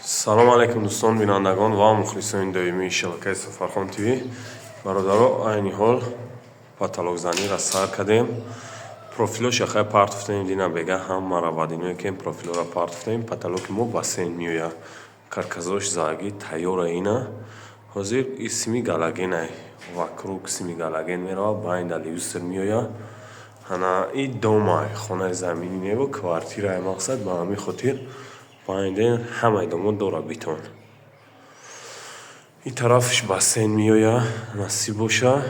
Салом алейкум дӯстон бинандагон ва мухлисони доимии шабакаи Сафархон ТВ. Бародаро, айни ҳол паталокзаниро сар кардем. Профилоша хай партофтаем дина бега ҳаммара вадиное ки профилора партофтаем. Паталоки мо ба сен меояд. Карказош заги тайёра ина. Ҳозир исми галагенай вакруг сими галаген мерава байнда ливсер меояд. Ҳана и домай хонаи замини него квартираи мақсад ба ҳамин хотир байнде ҳамаи домо дора битон. И тарафш ба сен меояд насиб боша.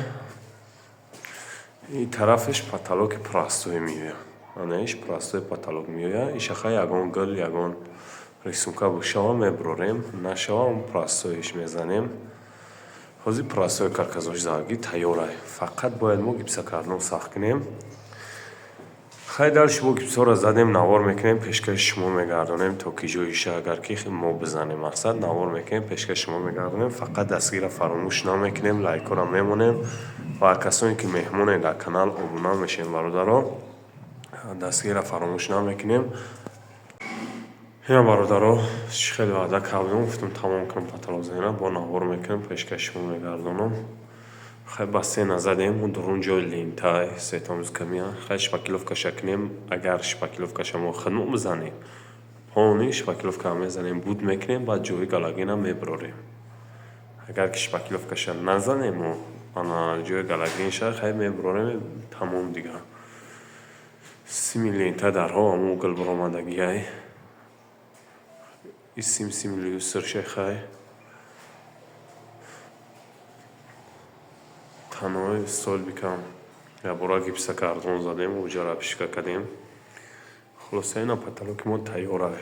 И тарафш паталоки простое меояд. Анаиш простое паталок меояд. Ишаха ягон гул ягон рисунка бошава меброрем. Нашава он простоеш мезанем. Ҳозир простое карказош заги тайёрай. Фақат бояд мо гипсокартон сахт кунем. Хай дар шумо гипсоро задем, навор мекунем, пешкаши шумо мегардонем то ки ҷоиша агар ки мо бизанем мақсад навор мекунем, пешкаши шумо мегардонем. Фақат дастгира фаромӯш намекунем, лайкора мемонем ва касоне ки меҳмоне дар канал обуна мешем бародаро, дастгира фаромӯш намекунем. Ина бародаро чӣ хеле ваъда кардем, гуфтам тамом кунам паталокзаниро, бо навор мекунем, пешкаши шумо мегардонам. Хай ба сена задем, дурун ҷои лентай светомӯз камия. Хай шпакиловкаша кунем, агар шпакиловкаша мо хидмат бизанем, пони шпакиловка мезанем, буд мекунем, баъд ҷои галагена меброрем. Агар ки шпакиловкаша назанем, мо ана ҷои галагенша хай меброрем, тамом дига. Сими лента дарҳо аму гулбаромадагиай. И сими люсерша хай. Танои стол бикам. Я бора гипсокартон задем, уҷара пишка кардем. Хулоса ина паталоки мо тайёрай.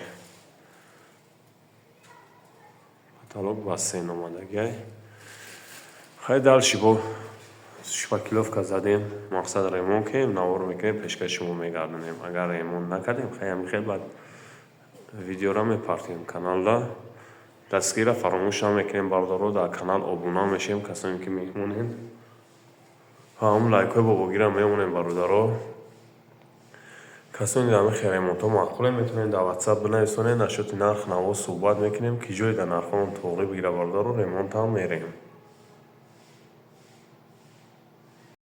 Паталок ба сен омадагиай. Хай далши бо шпакиловка задем, мақсад ремон кунем, навор мекунем, пешкаши шумо мегардонем. Агар ремон накардем, хай ҳамин хел баъд видеора мепартем каналда. Дастгира фаромӯш намекунем бародаро, дар канал обуна мешем, касоне ки меҳмонем. ҳам лайкҳои бобогира мемонем бародаро. Касоне дар мехи ремонтҳо маъқуле метавонем дар ватсап бинависонем, нашоти нарх наво суҳбат мекунем ки ҷои дар нархҳоам тоғри бигира бародаро, ремонтам мерем.